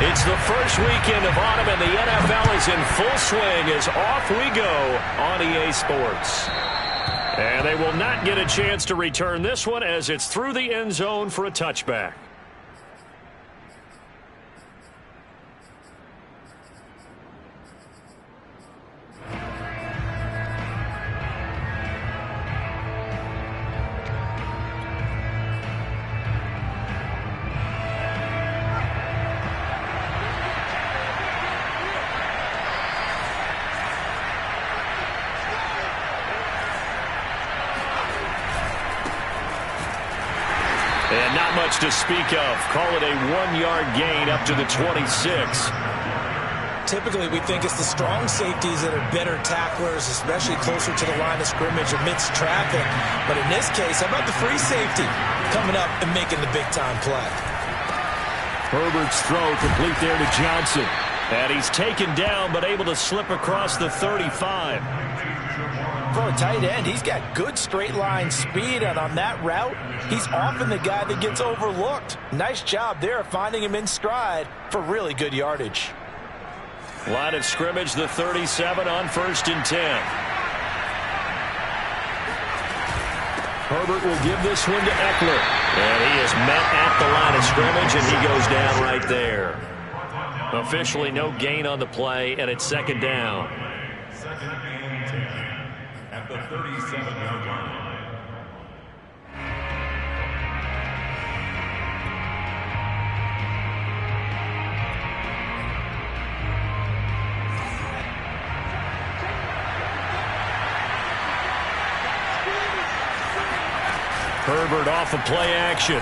It's the first weekend of autumn, and the NFL is in full swing as off we go on EA Sports. And they will not get a chance to return this one as it's through the end zone for a touchback. And not much to speak of. Call it a 1-yard gain up to the 26. Typically, we think it's the strong safeties that are better tacklers, especially closer to the line of scrimmage amidst traffic. But in this case, how about the free safety coming up and making the big-time play? Herbert's throw complete there to Johnson. And he's taken down but able to slip across the 35. For a tight end, he's got good straight-line speed, and on that route, he's often the guy that gets overlooked. Nice job there finding him in stride for really good yardage. Line of scrimmage, the 37 on 1st and 10. Herbert will give this one to Eckler. And he is met at the line of scrimmage, and he goes down right there. Officially no gain on the play, and it's 2nd down. Second and 10 at the 37-yard line. Herbert off of play action.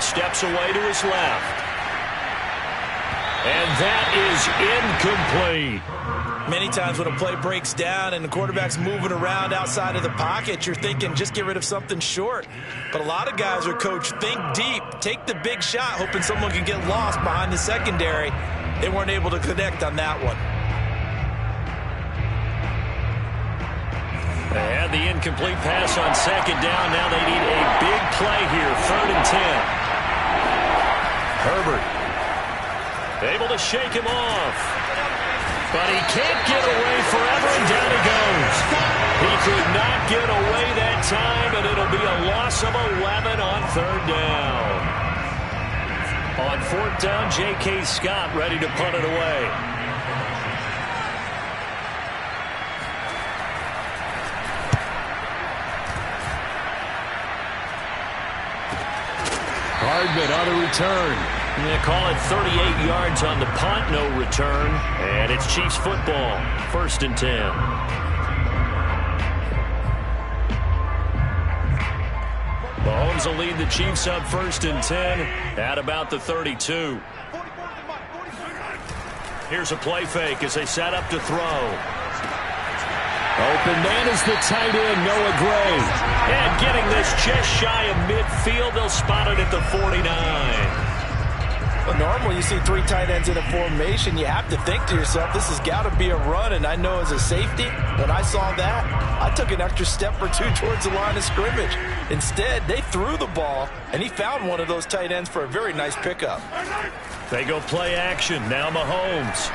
Steps away to his left. And that is incomplete. Many times when a play breaks down and the quarterback's moving around outside of the pocket, you're thinking just get rid of something short. But a lot of guys are coached, think deep, take the big shot, hoping someone can get lost behind the secondary. They weren't able to connect on that one. They had the incomplete pass on 2nd down. Now they need a big play here. 3rd and 10. Herbert able to shake him off. But he can't get away forever, and down he goes. He could not get away that time, and it'll be a loss of 11 on 3rd down. On 4th down, J.K. Scott ready to punt it away. Hardman on the return. They call it 38 yards on the punt, no return. And it's Chiefs football, 1st and 10. Mahomes will lead the Chiefs up 1st and 10 at about the 32. Here's a play fake as they set up to throw. Open man is the tight end, Noah Gray. And getting this just shy of midfield, they'll spot it at the 49. Well, normally you see 3 tight ends in a formation. You have to think to yourself, this has got to be a run. And I know as a safety, when I saw that, I took an extra step or 2 towards the line of scrimmage. Instead, they threw the ball, and he found one of those tight ends for a very nice pickup. They go play action. Now Mahomes.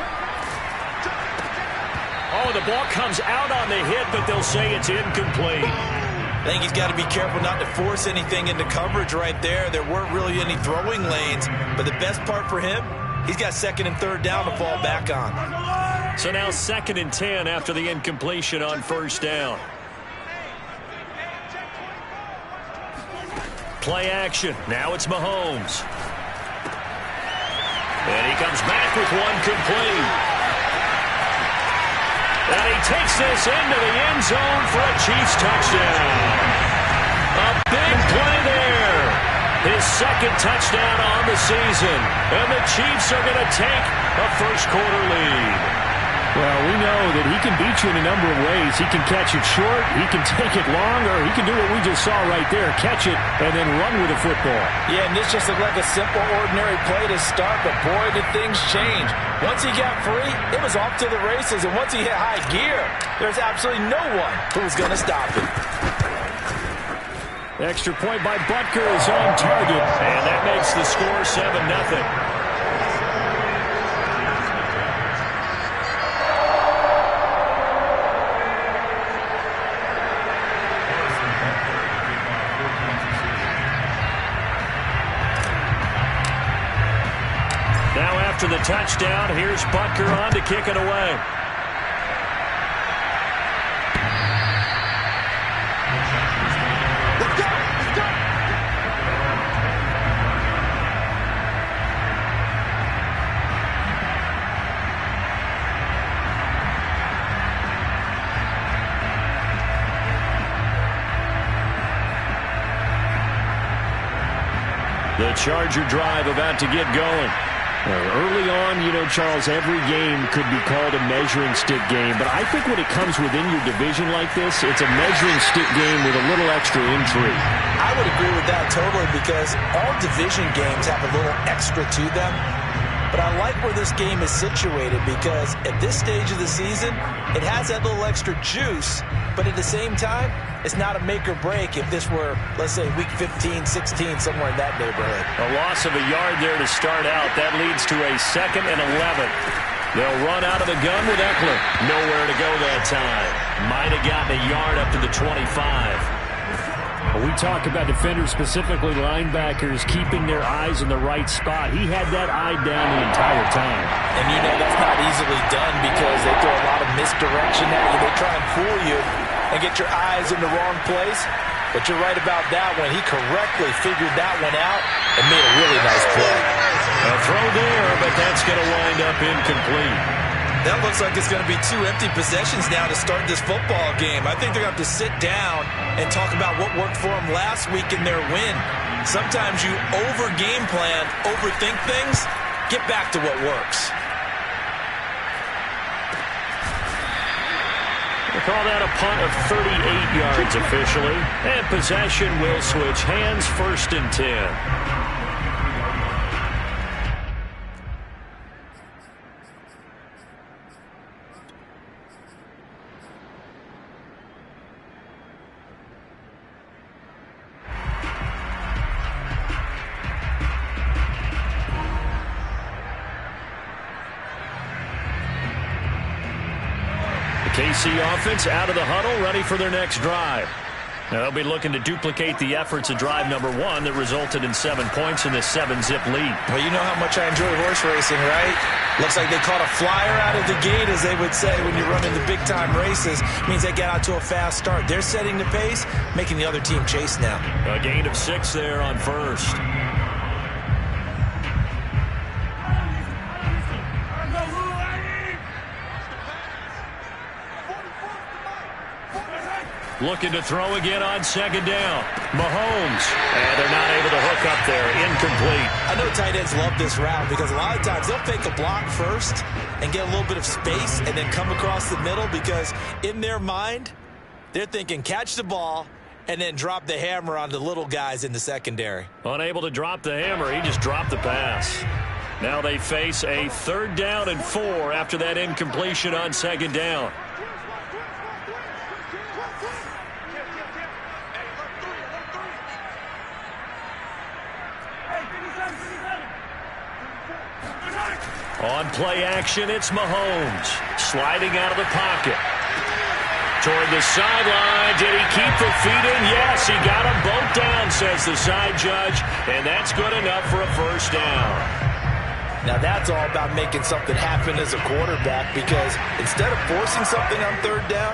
Oh, the ball comes out on the hit, but they'll say it's incomplete. I think he's got to be careful not to force anything into coverage right there. There weren't really any throwing lanes, but the best part for him, he's got 2nd and 3rd down to fall back on. So now 2nd and 10 after the incompletion on 1st down. Play action. Now it's Mahomes. And he comes back with one complete. And he takes this into the end zone for a Chiefs touchdown. A big play there. His 2nd touchdown on the season. And the Chiefs are going to take a first-quarter lead. Well, we know that he can beat you in a number of ways. He can catch it short, he can take it long, or he can do what we just saw right there, catch it and then run with the football. Yeah, and this just looked like a simple, ordinary play to start, but boy, did things change. Once he got free, it was off to the races, and once he hit high gear, there's absolutely no one who was going to stop him. Extra point by Butker is on target, and that makes the score 7-0. Now after the touchdown, here's Butker on to kick it away. The Charger drive about to get going. Early on, Charles, every game could be called a measuring stick game. But I think when it comes within your division like this, it's a measuring stick game with a little extra intrigue. I would agree with that totally because all division games have a little extra to them. But I like where this game is situated because at this stage of the season, it has that little extra juice. But at the same time, it's not a make or break if this were, let's say, week 15, 16, somewhere in that neighborhood. A loss of a yard there to start out. That leads to a 2nd and 11. They'll run out of the gun with Eckler. Nowhere to go that time. Might have gotten a yard up to the 25. We talk about defenders, specifically linebackers, keeping their eyes in the right spot. He had that eye down the entire time. And that's not easily done because they throw a lot of misdirection at you. They try and fool you and get your eyes in the wrong place. But you're right about that one. He correctly figured that one out and made a really nice play. A throw there, but that's going to wind up incomplete. That looks like it's going to be 2 empty possessions now to start this football game. I think they're going to have to sit down and talk about what worked for them last week in their win. Sometimes you over-game plan, overthink things. Get back to what works. They call that a punt of 38 yards officially. And possession will switch hands, 1st and 10. KC offense out of the huddle, ready for their next drive. Now they'll be looking to duplicate the efforts of drive number 1 that resulted in 7 points in this 7-zip lead. Well, you know how much I enjoy horse racing, right? Looks like they caught a flyer out of the gate, as they would say when you're running the big-time races. Means they get out to a fast start. They're setting the pace, making the other team chase now. A gain of 6 there on 1st. Looking to throw again on 2nd down. Mahomes. And they're not able to hook up there. Incomplete. I know tight ends love this route because a lot of times they'll fake a block first and get a little bit of space and then come across the middle because in their mind, they're thinking catch the ball and then drop the hammer on the little guys in the secondary. Unable to drop the hammer. He just dropped the pass. Now they face a 3rd down and 4 after that incompletion on 2nd down. On play action, it's Mahomes. Sliding out of the pocket. Toward the sideline. Did he keep the feet in? Yes, he got them both down, says the side judge. And that's good enough for a 1st down. Now that's all about making something happen as a quarterback because instead of forcing something on 3rd down,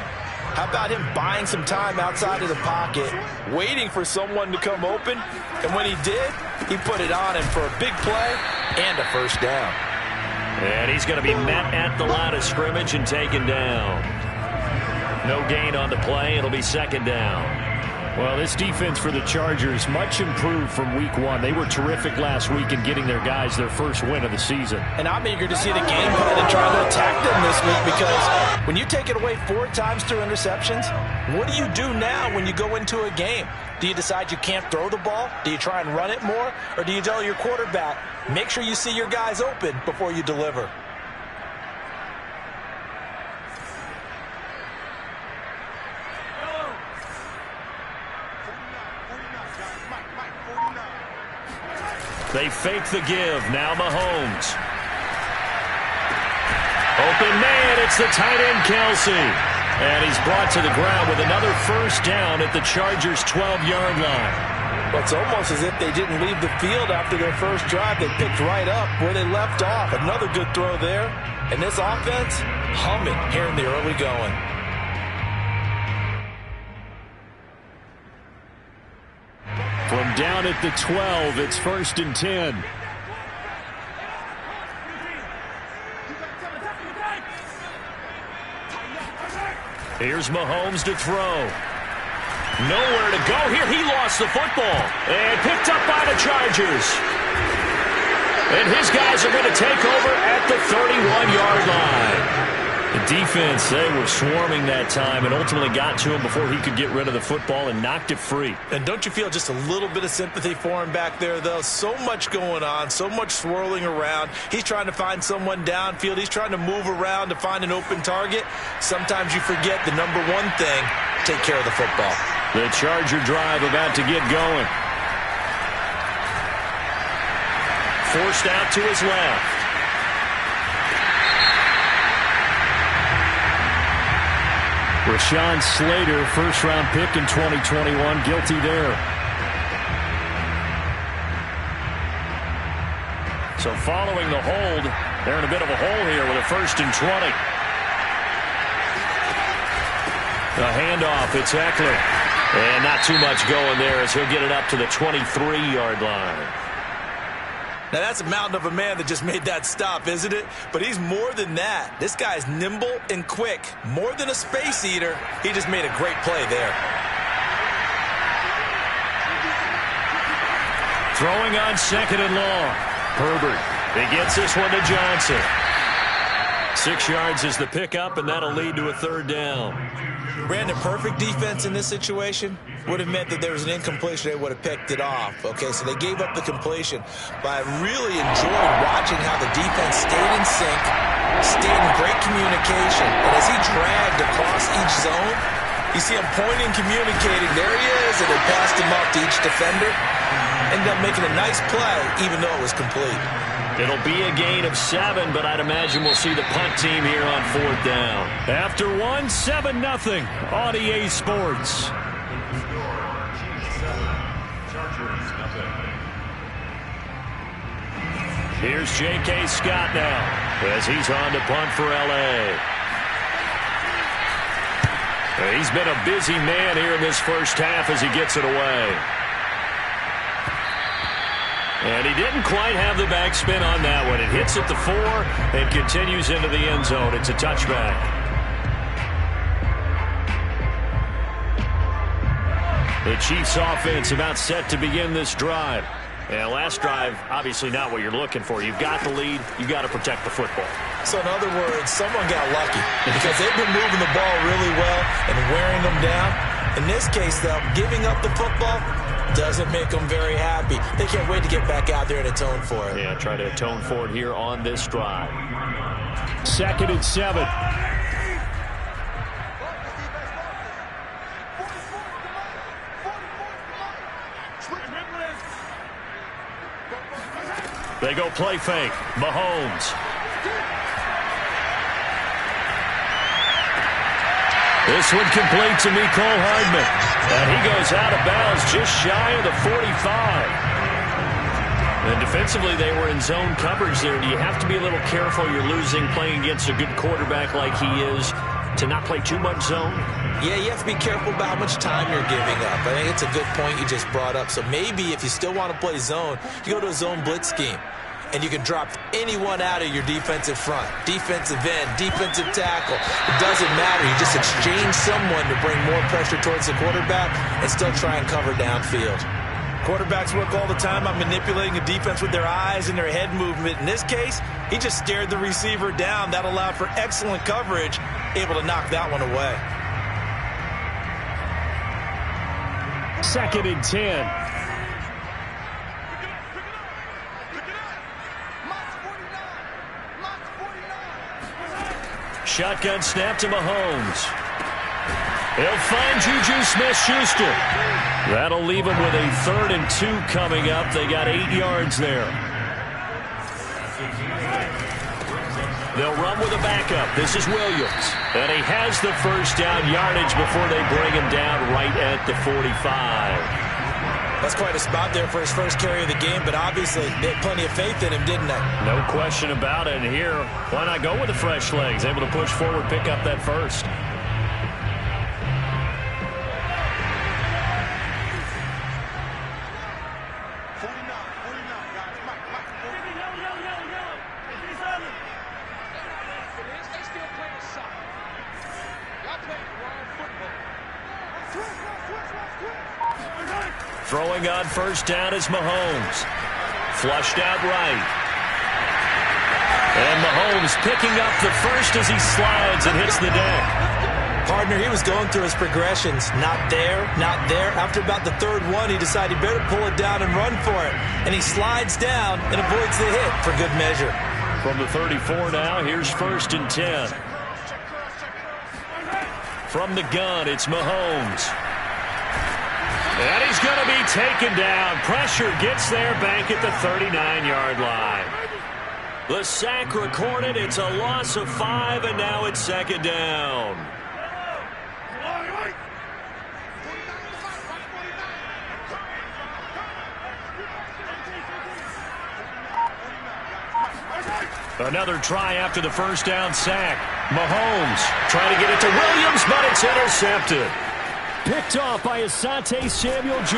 how about him buying some time outside of the pocket, waiting for someone to come open, and when he did, he put it on him for a big play and a 1st down. And he's going to be met at the line of scrimmage and taken down. No gain on the play. It'll be 2nd down. Well, this defense for the Chargers much improved from week 1. They were terrific last week in getting their guys their 1st win of the season. And I'm eager to see the game plan and try to attack them this week because when you take it away 4 times through interceptions, what do you do now when you go into a game? Do you decide you can't throw the ball? Do you try and run it more? Or do you tell your quarterback, make sure you see your guys open before you deliver? They fake the give. Now Mahomes. Open man. It's the tight end, Kelsey. And he's brought to the ground with another first down at the Chargers' 12-yard line. Well, it's almost as if they didn't leave the field after their first drive. They picked right up where they left off. Another good throw there. And this offense, humming here in the early going. From down at the 12, it's 1st and 10. Here's Mahomes to throw. Nowhere to go here. He lost the football. And picked up by the Chargers. And his guys are going to take over at the 31-yard line. The defense, they were swarming that time and ultimately got to him before he could get rid of the football and knocked it free. And don't you feel just a little bit of sympathy for him back there, though? So much going on, so much swirling around. He's trying to find someone downfield. He's trying to move around to find an open target. Sometimes you forget the number one thing, take care of the football. The Charger drive about to get going. Forced out to his left. Rashawn Slater, first-round pick in 2021, guilty there. So following the hold, they're in a bit of a hole here with a 1st and 20. A handoff, it's Eckler. And not too much going there as he'll get it up to the 23-yard line. Now, that's a mountain of a man that just made that stop, isn't it? But he's more than that. This guy's nimble and quick. More than a space eater. He just made a great play there. Throwing on 2nd and long. Herbert. He gets this one to Johnson. 6 yards is the pickup, and that'll lead to a 3rd down. Brandon, perfect defense in this situation would have meant that there was an incompletion. They would have picked it off. Okay, so they gave up the completion. But I really enjoyed watching how the defense stayed in sync, stayed in great communication. And as he dragged across each zone, you see him pointing, communicating. There he is, and they passed him off to each defender. Ended up making a nice play, even though it was complete. It'll be a gain of 7, but I'd imagine we'll see the punt team here on 4th down. After 1, 7-0 on EA Sports. Here's J.K. Scott now as he's on to punt for L.A. He's been a busy man here in this first half as he gets it away. And he didn't quite have the backspin on that one. It hits at the 4 and continues into the end zone. It's a touchback. The Chiefs offense about set to begin this drive. And last drive, obviously not what you're looking for. You've got the lead. You've got to protect the football. So in other words, someone got lucky because they've been moving the ball really well and wearing them down. In this case, though, giving up the football doesn't make them very happy. They can't wait to get back out there and atone for it. Yeah, try to atone for it here on this drive. 2nd and 7. They go play fake. Mahomes. This one complete to Mecole Hardman. And he goes out of bounds just shy of the 45. And defensively, they were in zone coverage there. Do you have to be a little careful? You're losing playing against a good quarterback like he is to not play too much zone? Yeah, you have to be careful about how much time you're giving up. I think it's a good point you just brought up. So maybe if you still want to play zone, you go to a zone blitz scheme. And you can drop anyone out of your defensive front. Defensive end, defensive tackle. It doesn't matter. You just exchange someone to bring more pressure towards the quarterback and still try and cover downfield. Quarterbacks work all the time on manipulating a defense with their eyes and their head movement. In this case, he just stared the receiver down. That allowed for excellent coverage, able to knock that one away. 2nd and 10. Shotgun snap to Mahomes. He'll find Juju Smith-Schuster. That'll leave them with a 3rd and 2 coming up. They got 8 yards there. They'll run with a backup. This is Williams. And he has the first down yardage before they bring him down right at the 45. That's quite a spot there for his first carry of the game, but obviously they had plenty of faith in him, didn't they? No question about it. And here, why not go with the fresh legs? Able to push forward, pick up that first. Throwing on first down is Mahomes. Flushed out right. And Mahomes picking up the first as he slides and hits the deck. Partner, he was going through his progressions. Not there, not there. After about the 3rd one, he decided he better pull it down and run for it. And he slides down and avoids the hit for good measure. From the 34 now, here's 1st and 10. From the gun, it's Mahomes. And he's going to be taken down. Pressure gets there back at the 39-yard line. The sack recorded. It's a loss of 5, and now it's 2nd down. Another try after the first down sack. Mahomes trying to get it to Williams, but it's intercepted. Picked off by Asante Samuel Jr.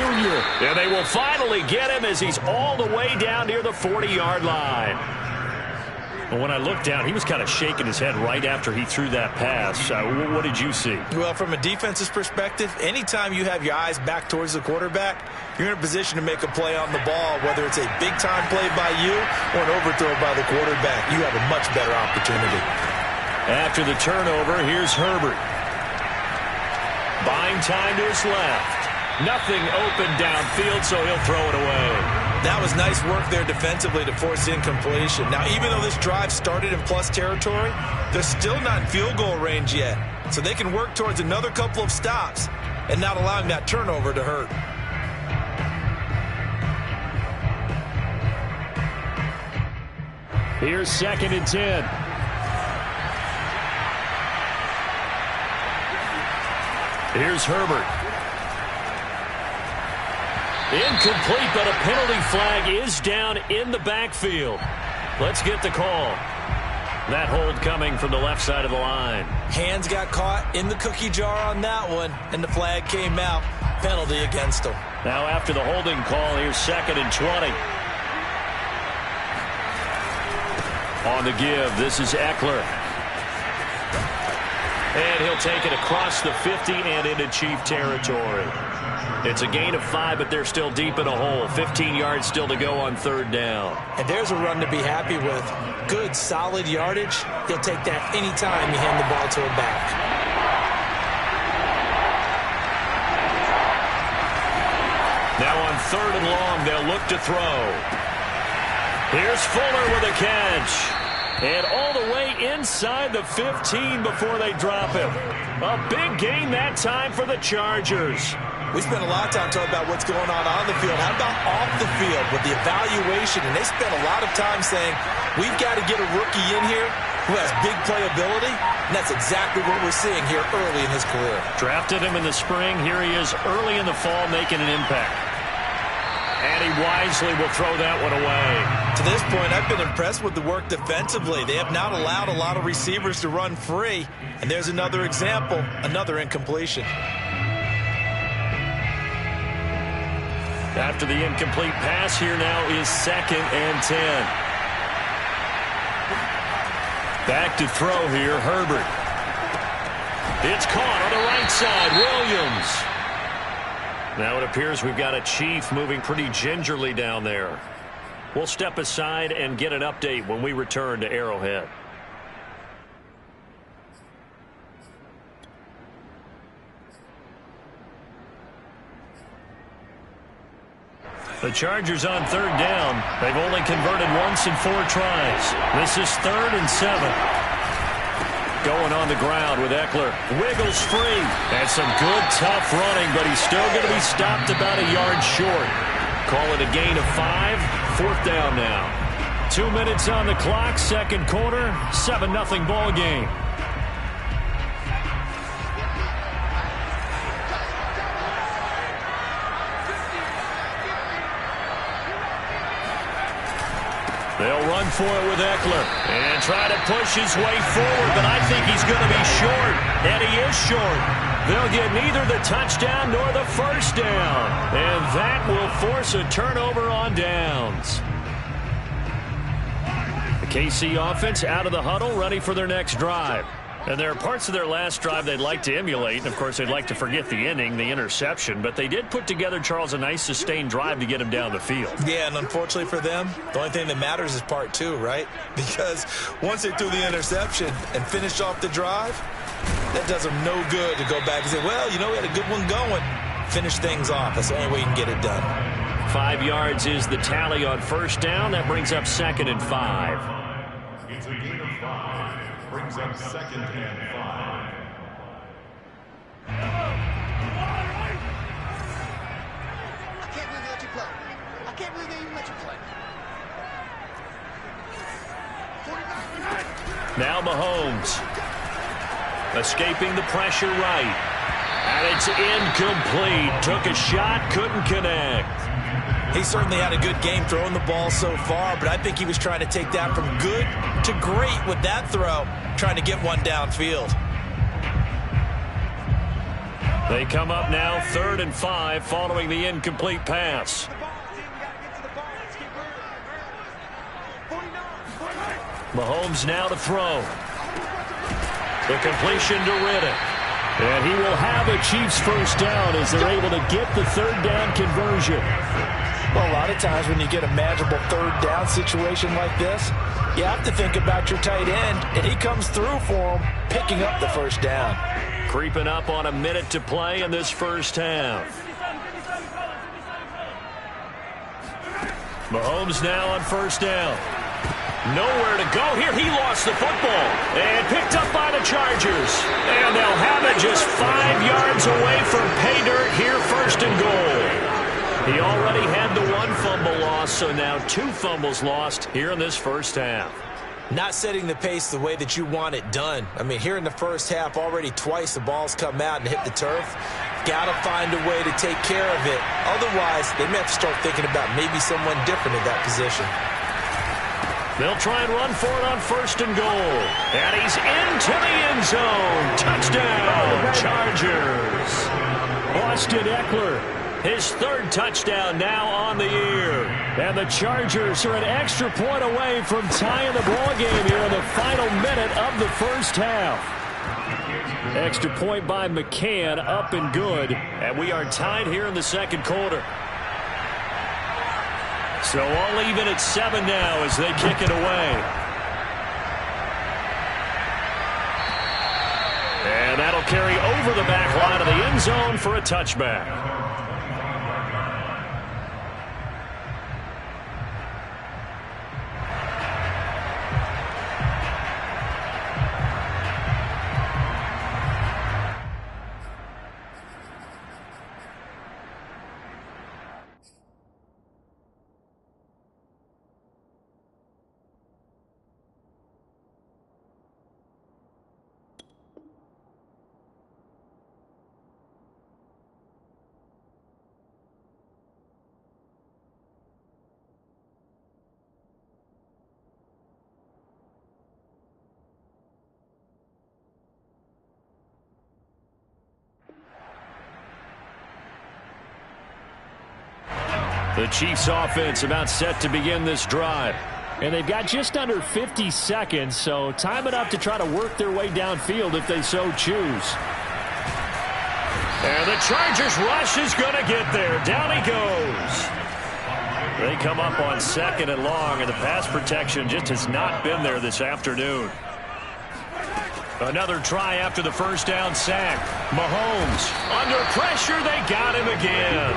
And they will finally get him as he's all the way down near the 40-yard line. Well, when I looked down, he was kind of shaking his head right after he threw that pass. What did you see? Well, from a defense's perspective, anytime you have your eyes back towards the quarterback, you're in a position to make a play on the ball, whether it's a big-time play by you or an overthrow by the quarterback. You have a much better opportunity. After the turnover, here's Herbert. Buying time to his left. Nothing open downfield, so he'll throw it away. That was nice work there defensively to force incompletion. Now, even though this drive started in plus territory, they're still not in field goal range yet. So they can work towards another couple of stops and not allowing that turnover to hurt. Here's 2nd and 10. Here's Herbert. Incomplete, but a penalty flag is down in the backfield. Let's get the call. That hold coming from the left side of the line. Hands got caught in the cookie jar on that one, and the flag came out. Penalty against him. Now after the holding call, here's 2nd and 20. On the give, this is Eckler. And he'll take it across the 50 and into Chief territory. It's a gain of 5, but they're still deep in a hole. 15 yards still to go on 3rd down. And there's a run to be happy with. Good, solid yardage. He'll take that anytime you hand the ball to him back. Now on 3rd and long, they'll look to throw. Here's Fuller with a catch. And all the way inside the 15 before they drop him. A big gain that time for the Chargers. We spent a lot of time talking about what's going on the field. How about off the field with the evaluation? And they spent a lot of time saying, we've got to get a rookie in here who has big playability. And that's exactly what we're seeing here early in his career. Drafted him in the spring. Here he is early in the fall making an impact. And he wisely will throw that one away. To this point, I've been impressed with the work defensively. They have not allowed a lot of receivers to run free. And there's another example, another incompletion. After the incomplete pass, here now is 2nd and 10. Back to throw here, Herbert. It's caught on the right side, Williams. Now it appears we've got a Chief moving pretty gingerly down there. We'll step aside and get an update when we return to Arrowhead. The Chargers on 3rd down. They've only converted once in 4 tries. This is 3rd and 7. Going on the ground with Eckler. Wiggles free. And some good, tough running, but he's still going to be stopped about a yard short. Call it a gain of 5. 4th down now. 2 minutes on the clock, second quarter. 7-0 ball game. They'll run for it with Eckler and try to push his way forward, but I think he's going to be short, and he is short. They'll get neither the touchdown nor the first down, and that will force a turnover on downs. The KC offense out of the huddle, ready for their next drive. And there are parts of their last drive they'd like to emulate. And, of course, they'd like to forget the ending, the interception. But they did put together, Charles, a nice sustained drive to get him down the field. Yeah, and unfortunately for them, the only thing that matters is part 2, right? Because once they threw the interception and finished off the drive, that does them no good to go back and say, well, you know, we had a good one going. Finish things off. That's the only way you can get it done. 5 yards is the tally on first down. That brings up 2nd and 5. It's a gain of 5. Brings up 2nd and 5. I can't believe they even let you play. Now Mahomes. Escaping the pressure right. And it's incomplete. Took a shot, couldn't connect. He certainly had a good game throwing the ball so far, but I think he was trying to take that from good to great with that throw, trying to get one downfield. They come up now 3rd and 5 following the incomplete pass. Mahomes now to throw. The completion to Riddick. And he will have a Chiefs first down as they're able to get the 3rd down conversion. Well, a lot of times when you get a manageable 3rd down situation like this, you have to think about your tight end, and he comes through for him, picking up the first down. Creeping up on a minute to play in this first half. Mahomes now on first down. Nowhere to go here. He lost the football and picked up by the Chargers. And they'll have it just 5 yards away from pay dirt here, 1st and goal. He already had the 1 fumble loss, so now 2 fumbles lost here in this first half. Not setting the pace the way that you want it done. I mean, here in the first half, already twice the ball's come out and hit the turf. Got to find a way to take care of it. Otherwise, they may have to start thinking about maybe someone different in that position. They'll try and run for it on 1st and goal. And he's into the end zone. Touchdown, Chargers. Austin Eckler, his 3rd touchdown now on the year. And the Chargers are an extra point away from tying the ball game here in the final minute of the first half. Extra point by McCann, up and good. And we are tied here in the second quarter. So all even at 7 now as they kick it away. And that'll carry over the back line of the end zone for a touchback. The Chiefs offense about set to begin this drive. And they've got just under 50 seconds, so time enough to try to work their way downfield if they so choose. And the Chargers rush is going to get there. Down he goes. They come up on 2nd and long, and the pass protection just has not been there this afternoon. Another try after the first down sack. Mahomes under pressure. They got him again.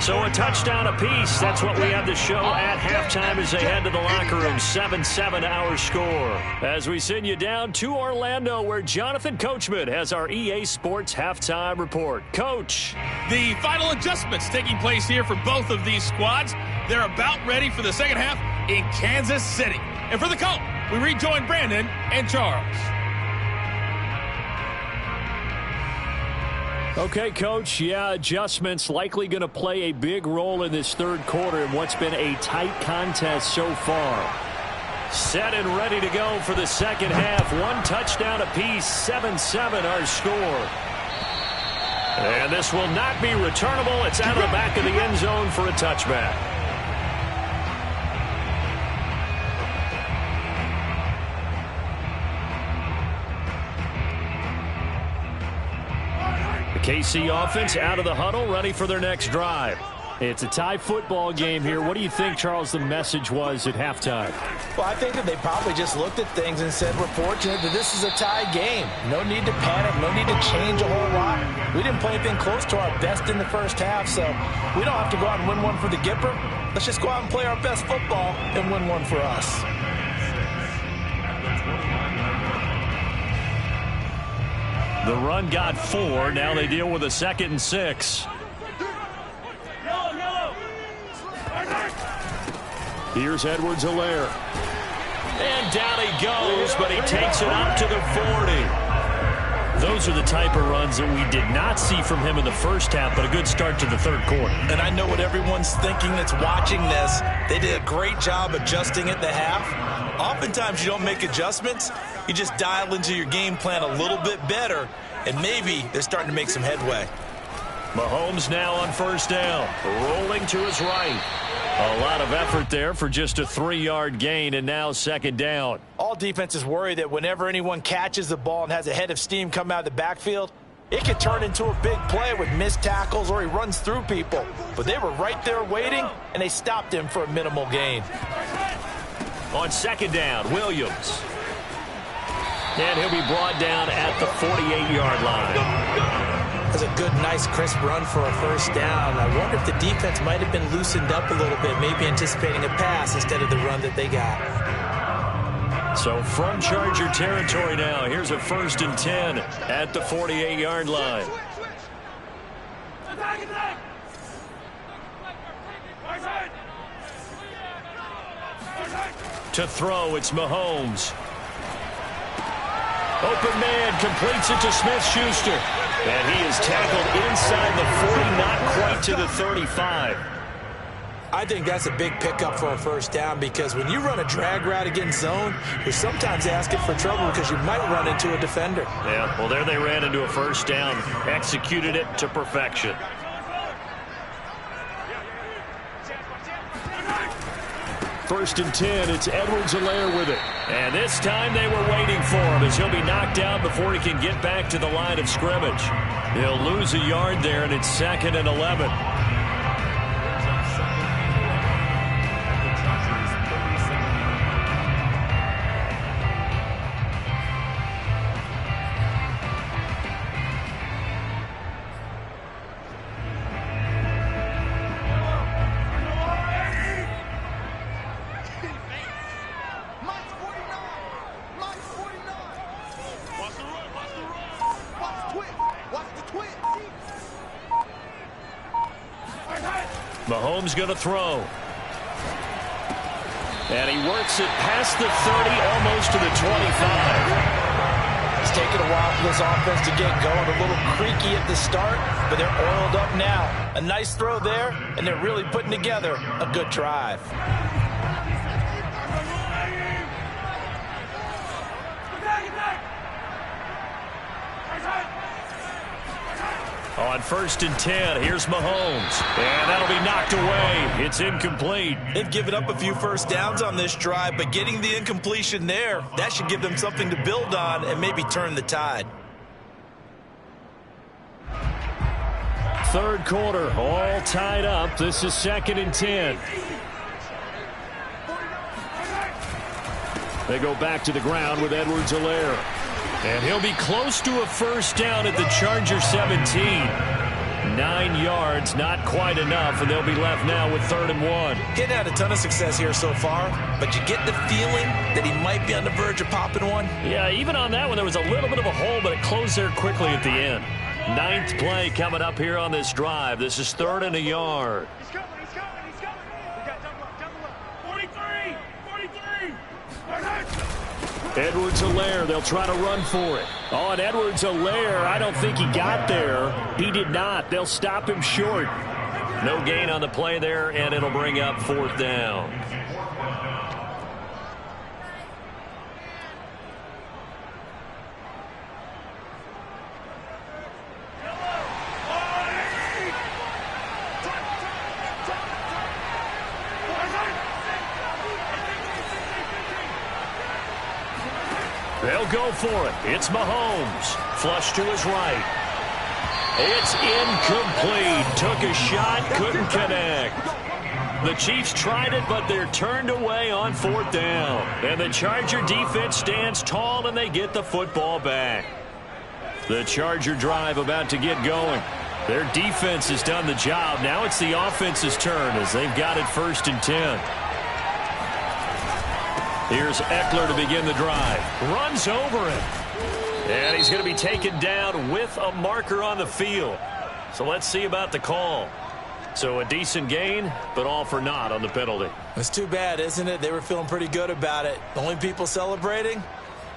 So a touchdown apiece. That's what we have to show at halftime as they head to the locker room. 7-7 our score. As we send you down to Orlando, where Jonathan Coachman has our EA Sports halftime report. Coach. The final adjustments taking place here for both of these squads. They're about ready for the second half in Kansas City. And for the call, we rejoin Brandon and Charles. Okay, Coach. Yeah, adjustments likely going to play a big role in this third quarter in what's been a tight contest so far. Set and ready to go for the second half. One touchdown apiece, 7-7 our score. And this will not be returnable. It's out of the back of the end zone for a touchback. The KC offense out of the huddle, ready for their next drive. It's a tie football game here. What do you think, Charles, the message was at halftime? Well, I think that they probably just looked at things and said, we're fortunate that this is a tie game. No need to panic. No need to change a whole lot. We didn't play anything close to our best in the first half, so we don't have to go out and win one for the Gipper. Let's just go out and play our best football and win one for us. The run got 4. Now they deal with a 2nd and 6. Here's Edwards-Helaire. And down he goes, but he takes it up to the 40. Those are the type of runs that we did not see from him in the first half, but a good start to the third quarter. And I know what everyone's thinking that's watching this. They did a great job adjusting at the half. Oftentimes you don't make adjustments. You just dial into your game plan a little bit better, and maybe they're starting to make some headway. Mahomes now on first down, rolling to his right. A lot of effort there for just a 3-yard gain, and now second down. All defenses worry that whenever anyone catches the ball and has a head of steam come out of the backfield, it could turn into a big play with missed tackles or he runs through people. But they were right there waiting, and they stopped him for a minimal gain. On second down, Williams. And he'll be brought down at the 48-yard line. That's a good, nice, crisp run for a first down. I wonder if the defense might have been loosened up a little bit, maybe anticipating a pass instead of the run that they got. So from Charger territory now, here's a 1st and 10 at the 48-yard line. To throw, it's Mahomes. Open man completes it to Smith-Schuster. And he is tackled inside the 40, not quite to the 35. I think that's a big pickup for a first down because when you run a drag route against zone, you're sometimes asking for trouble because you might run into a defender. Yeah, well, there they ran into a first down, executed it to perfection. First and 10, it's Edwards-Helaire with it. And this time they were waiting for him as he'll be knocked down before he can get back to the line of scrimmage. He'll lose a yard there, and it's 2nd and 11. Mahomes going to throw. And he works it past the 30, almost to the 25. It's taken a while for this offense to get going. A little creaky at the start, but they're oiled up now. A nice throw there, and they're really putting together a good drive. On 1st and 10, here's Mahomes. And that'll be knocked away. It's incomplete. They've given up a few first downs on this drive, but getting the incompletion there, that should give them something to build on and maybe turn the tide. Third quarter, all tied up. This is 2nd and 10. They go back to the ground with Edwards-Helaire. And he'll be close to a first down at the Charger 17. 9 yards, not quite enough, and they'll be left now with 3rd and 1. Getting had a ton of success here so far, but you get the feeling that he might be on the verge of popping one. Yeah, even on that one, there was a little bit of a hole, but it closed there quickly at the end. 9th play coming up here on this drive. This is 3rd and a yard. He's coming. We got double up. 43. Edwards-Helaire, they'll try to run for it. Oh, and Edwards-Helaire, I don't think he got there. He did not. They'll stop him short. No gain on the play there, and it'll bring up 4th down. They'll go for it. It's Mahomes. Flush to his right. It's incomplete. Took a shot, couldn't connect. The Chiefs tried it, but they're turned away on 4th down. And the Charger defense stands tall, and they get the football back. The Charger drive about to get going. Their defense has done the job. Now it's the offense's turn as they've got it 1st and 10. Here's Eckler to begin the drive. Runs over him. And he's going to be taken down with a marker on the field. So let's see about the call. So a decent gain, but all for naught on the penalty. It's too bad, isn't it? They were feeling pretty good about it. The only people celebrating,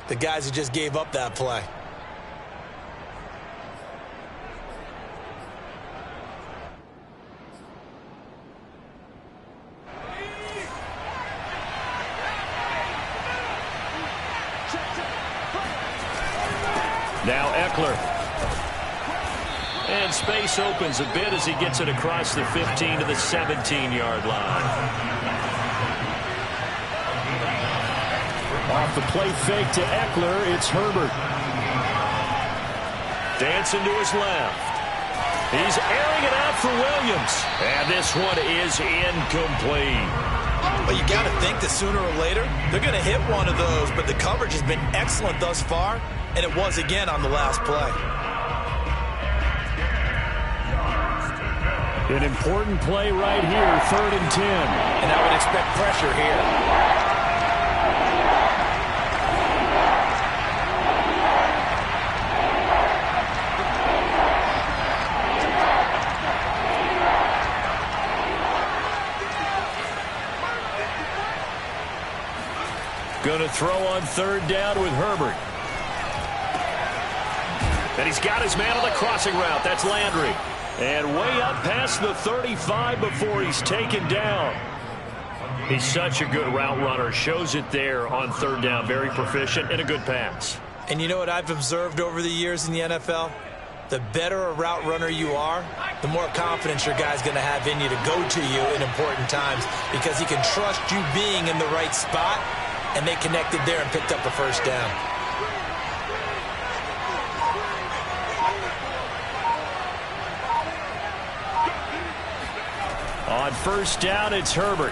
the guys who just gave up that play. Now Eckler. And space opens a bit as he gets it across the 15 to the 17-yard line. Off the play fake to Eckler, it's Herbert. Dancing to his left. He's airing it out for Williams. And this one is incomplete. Well, you got to think that sooner or later, they're going to hit one of those, but the coverage has been excellent thus far, and it was again on the last play. An important play right here, 3rd and 10. And I would expect pressure here. Going to throw on 3rd down with Herbert. And he's got his man on the crossing route. That's Landry. And way up past the 35 before he's taken down. He's such a good route runner. Shows it there on 3rd down. Very proficient and a good pass. And you know what I've observed over the years in the NFL? The better a route runner you are, the more confidence your guy's going to have in you to go to you in important times because he can trust you being in the right spot. And they connected there and picked up the 1st down. On 1st down, it's Herbert.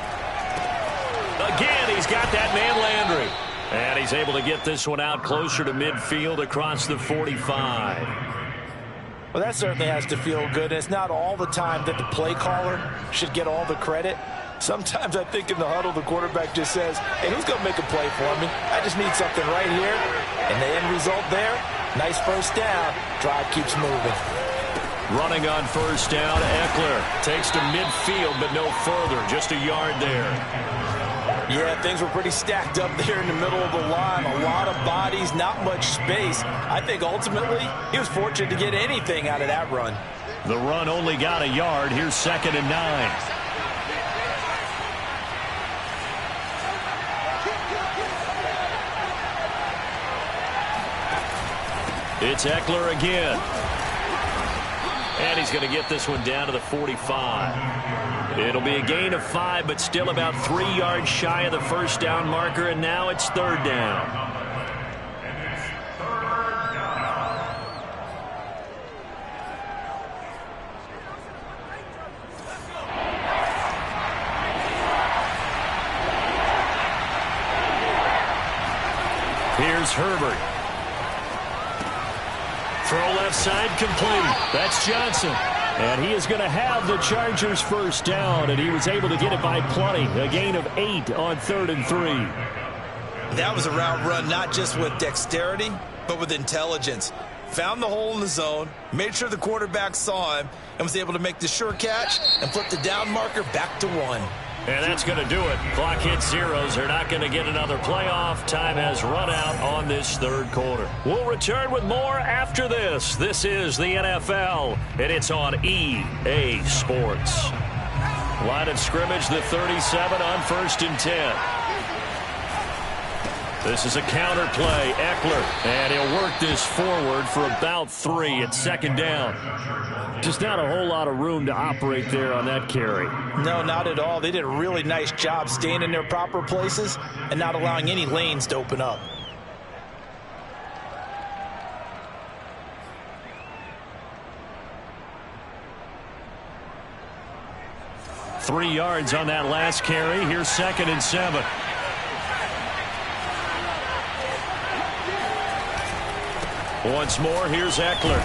Again, he's got that man Landry. And he's able to get this one out closer to midfield across the 45. Well, that certainly has to feel good. And it's not all the time that the play caller should get all the credit. Sometimes I think in the huddle, the quarterback just says, hey, who's going to make a play for me? I just need something right here. And the end result there, nice 1st down. Drive keeps moving. Running on 1st down, Eckler takes to midfield, but no further. Just a yard there. Yeah, things were pretty stacked up there in the middle of the line. A lot of bodies, not much space. I think ultimately he was fortunate to get anything out of that run. The run only got a yard. Here's 2nd and 9. It's Eckler again. And he's going to get this one down to the 45. It'll be a gain of 5, but still about 3 yards shy of the 1st down marker, and now it's 3rd down. Here's Herbert. Throw left side complete. That's Johnson. And he is going to have the Chargers first down, and he was able to get it by plenty. A gain of 8 on 3rd and 3. That was a route run not just with dexterity, but with intelligence. Found the hole in the zone, made sure the quarterback saw him, and was able to make the sure catch and flip the down marker back to 1. And that's going to do it. Clock hits zeros. They're not going to get another playoff. Time has run out on this 3rd quarter. We'll return with more after this. This is the NFL, and it's on EA Sports. Line of scrimmage, the 37 on 1st and 10. This is a counter play. Eckler, and he'll work this forward for about 3 at 2nd down. Just not a whole lot of room to operate there on that carry. No, not at all. They did a really nice job staying in their proper places and not allowing any lanes to open up. Three yards on that last carry. Here's 2nd and 7. Once more, here's Eckler.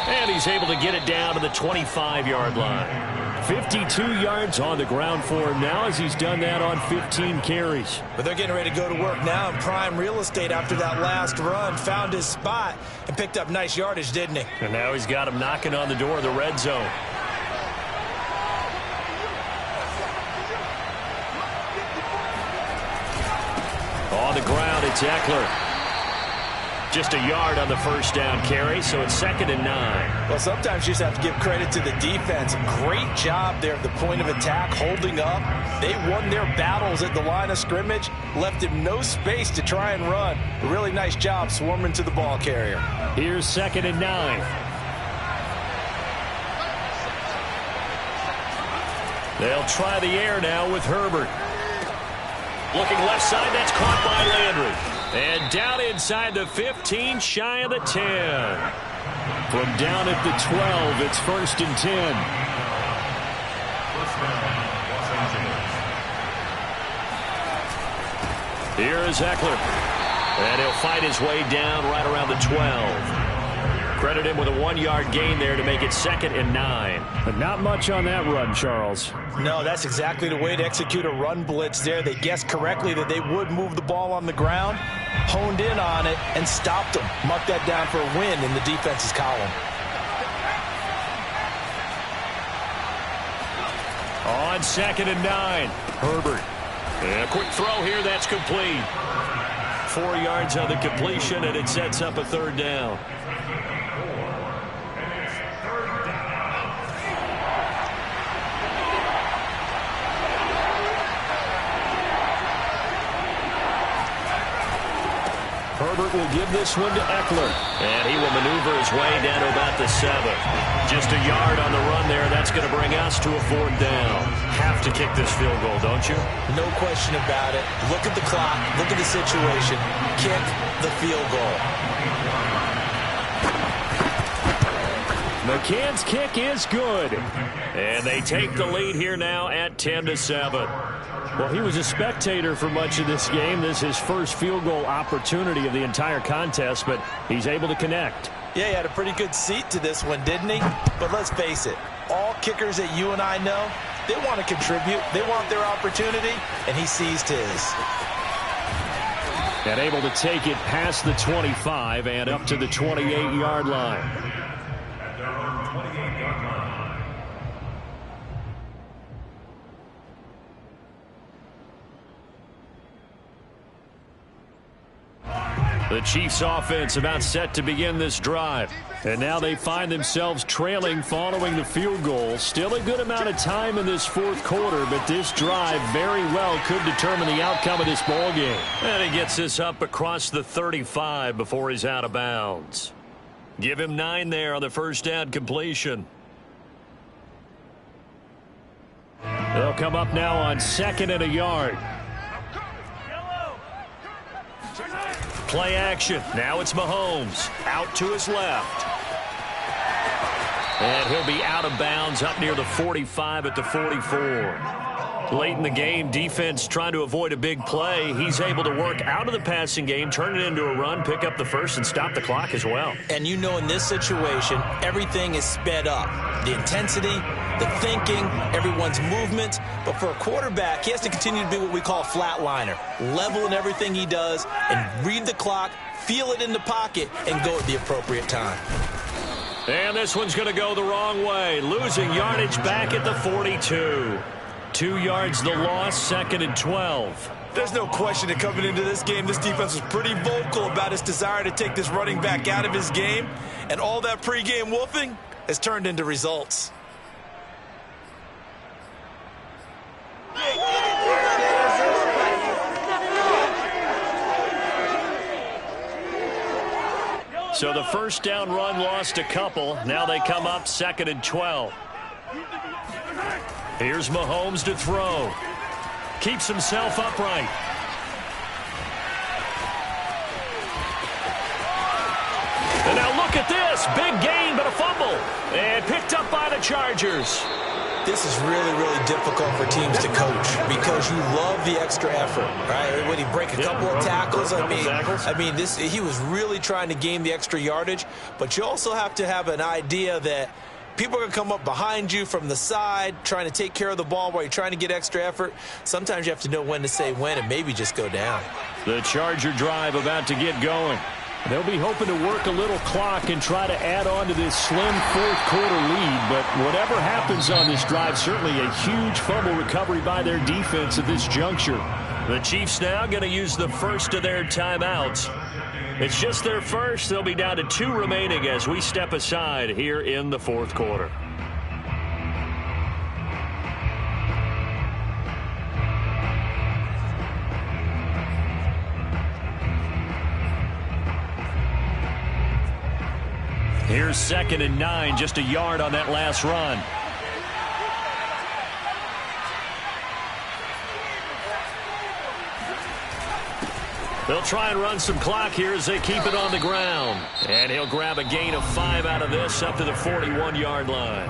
And he's able to get it down to the 25-yard line. 52 yards on the ground for him now as he's done that on 15 carries. But they're getting ready to go to work now in prime real estate after that last run. Found his spot and picked up nice yardage, didn't he? And now he's got him knocking on the door of the red zone. On the ground, it's Eckler. Just a yard on the first down carry, so it's 2nd and 9. Well, sometimes you just have to give credit to the defense. Great job there at the point of attack, holding up. They won their battles at the line of scrimmage, left him no space to try and run. A really nice job swarming to the ball carrier. Here's 2nd and 9. They'll try the air now with Herbert. Looking left side, that's caught by Landry. And down inside the 15, shy of the 10. From down at the 12, it's 1st and 10. Here is Eckler. And he'll fight his way down right around the 12. Credit him with a 1-yard gain there to make it 2nd and 9. But not much on that run, Charles. No, that's exactly the way to execute a run blitz there. They guessed correctly that they would move the ball on the ground, honed in on it, and stopped them. Mark that down for a win in the defense's column. On 2nd and 9, Herbert. And a quick throw here, that's complete. 4 yards on the completion, and it sets up a 3rd down. Herbert will give this one to Eckler. And he will maneuver his way down to about the 7. Just a yard on the run there. That's going to bring us to a 4th down. Have to kick this field goal, don't you? No question about it. Look at the clock. Look at the situation. Kick the field goal. McCann's kick is good. And they take the lead here now at 10-7. Well, he was a spectator for much of this game. This is his first field goal opportunity of the entire contest, but he's able to connect. Yeah, he had a pretty good seat to this one, didn't he? But let's face it, all kickers that you and I know, they want to contribute. They want their opportunity, and he seized his. And able to take it past the 25 and up to the 28-yard line. The Chiefs offense about set to begin this drive. And now they find themselves trailing following the field goal. Still a good amount of time in this 4th quarter, but this drive very well could determine the outcome of this ball game. And he gets this up across the 35 before he's out of bounds. Give him 9 there on the first down completion. They'll come up now on 2nd and a yard. Play action. Now it's Mahomes. Out to his left. And he'll be out of bounds up near the 45 at the 44. Late in the game, defense trying to avoid a big play. He's able to work out of the passing game, turn it into a run, pick up the first, and stop the clock as well. And you know in this situation, everything is sped up. The intensity, the thinking, everyone's movement. But for a quarterback, he has to continue to be what we call a flatliner. Level in everything he does and read the clock, feel it in the pocket, and go at the appropriate time. And this one's going to go the wrong way. Losing yardage back at the 42. 2 yards the loss, 2nd and 12. There's no question that coming into this game, this defense was pretty vocal about its desire to take this running back out of his game. And all that pregame wolfing has turned into results. So the first down run lost a couple. Now they come up 2nd and 12. Here's Mahomes to throw. Keeps himself upright. And now look at this. Big gain, but a fumble. And picked up by the Chargers. This is really, really difficult for teams to coach because you love the extra effort, right? When he break a couple of tackles, he was really trying to gain the extra yardage, but you also have to have an idea that people are going to come up behind you from the side, trying to take care of the ball while you're trying to get extra effort. Sometimes you have to know when to say when and maybe just go down. The Charger drive about to get going. They'll be hoping to work a little clock and try to add on to this slim fourth-quarter lead. But whatever happens on this drive, certainly a huge fumble recovery by their defense at this juncture. The Chiefs now going to use the first of their timeouts. It's just their first. They'll be down to 2 remaining as we step aside here in the fourth quarter. Here's 2nd and 9, just a yard on that last run. They'll try and run some clock here as they keep it on the ground. And he'll grab a gain of 5 out of this up to the 41-yard line.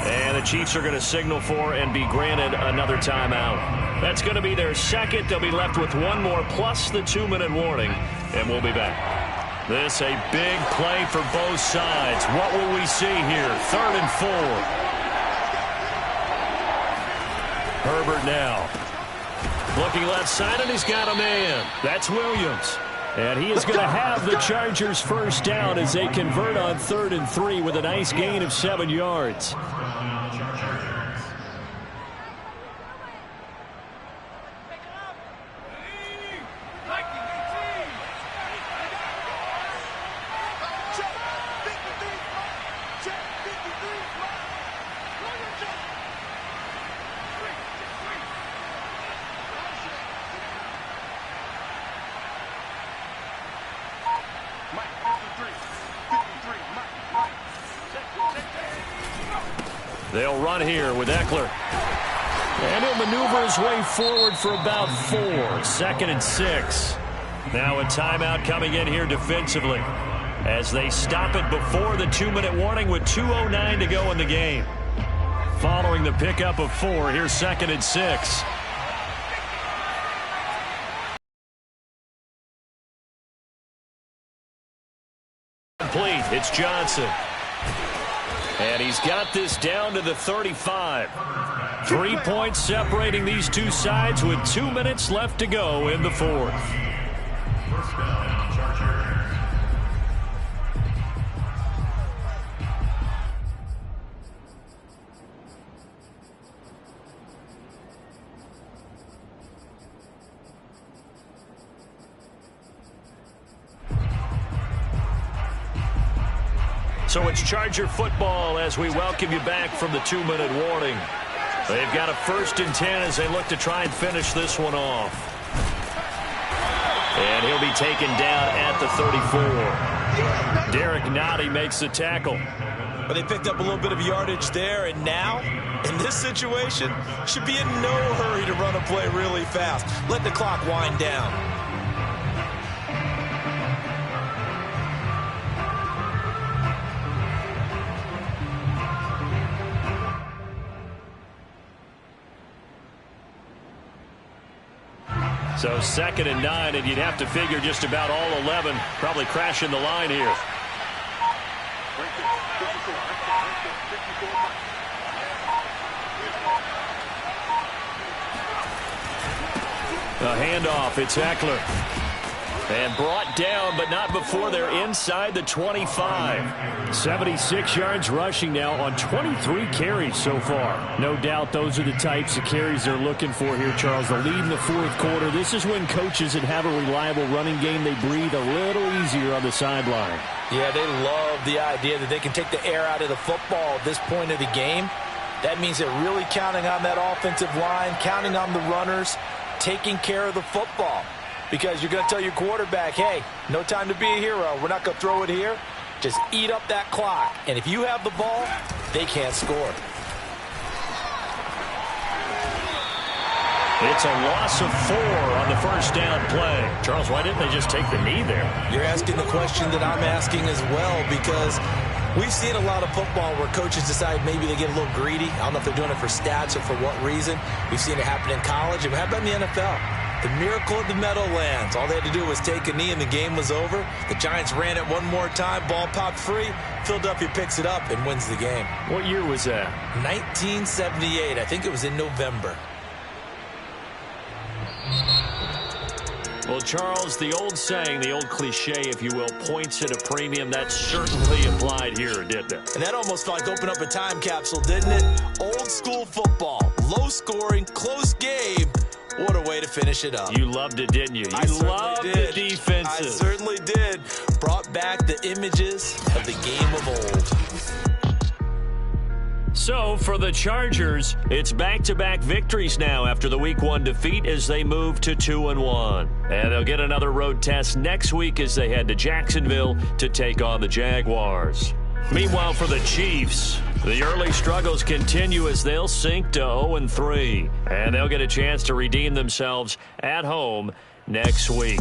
And the Chiefs are going to signal for and be granted another timeout. That's going to be their second. They'll be left with 1 more plus the 2-minute warning. And we'll be back. This a big play for both sides. What will we see here? 3rd and 4. Herbert now. Looking left side, and he's got a man. That's Williams. And he is going to have the Chargers first down as they convert on 3rd and 3 with a nice gain of 7 yards. They'll run here with Eckler. And he'll maneuver his way forward for about 4. 2nd and 6. Now a timeout coming in here defensively as they stop it before the 2-minute warning with 2:09 to go in the game. Following the pickup of 4, here's 2nd and 6. Complete. It's Johnson. And he's got this down to the 35. 3 points separating these two sides with 2 minutes left to go in the fourth. First down, Chargers. So it's Charger football as we welcome you back from the 2-minute warning. They've got a 1st and 10 as they look to try and finish this one off. And he'll be taken down at the 34. Derek Nottie makes the tackle. But they picked up a little bit of yardage there, and now, in this situation, should be in no hurry to run a play really fast. Let the clock wind down. So 2nd and 9, and you'd have to figure just about all 11 probably crashing the line here. A handoff, it's Eckler. And brought down, but not before they're inside the 25. 76 yards rushing now on 23 carries so far. No doubt those are the types of carries they're looking for here, Charles. The lead in the fourth quarter. This is when coaches that have a reliable running game, they breathe a little easier on the sideline. Yeah, they love the idea that they can take the air out of the football at this point of the game. That means they're really counting on that offensive line, counting on the runners, taking care of the football. Because you're going to tell your quarterback, hey, no time to be a hero. We're not going to throw it here. Just eat up that clock. And if you have the ball, they can't score. It's a loss of 4 on the first down play. Charles, why didn't they just take the knee there? You're asking the question that I'm asking as well, because we've seen a lot of football where coaches decide maybe they get a little greedy. I don't know if they're doing it for stats or for what reason. We've seen it happen in college. And how about in the NFL? The miracle of the Meadowlands. All they had to do was take a knee and the game was over. The Giants ran it one more time. Ball popped free. Philadelphia picks it up and wins the game. What year was that? 1978. I think it was in November. Well, Charles, the old saying, the old cliche, if you will, points at a premium. That certainly applied here, didn't it? And that almost felt like open up a time capsule, didn't it? Old school football. Low scoring, close game. What a way to finish it up. You loved it, didn't you? You loved the defenses. I certainly did. Brought back the images of the game of old. So, for the Chargers, it's back-to-back victories now after the Week 1 defeat as they move to 2-1. And they'll get another road test next week as they head to Jacksonville to take on the Jaguars. Meanwhile, for the Chiefs, the early struggles continue as they'll sink to 0-3. And they'll get a chance to redeem themselves at home next week.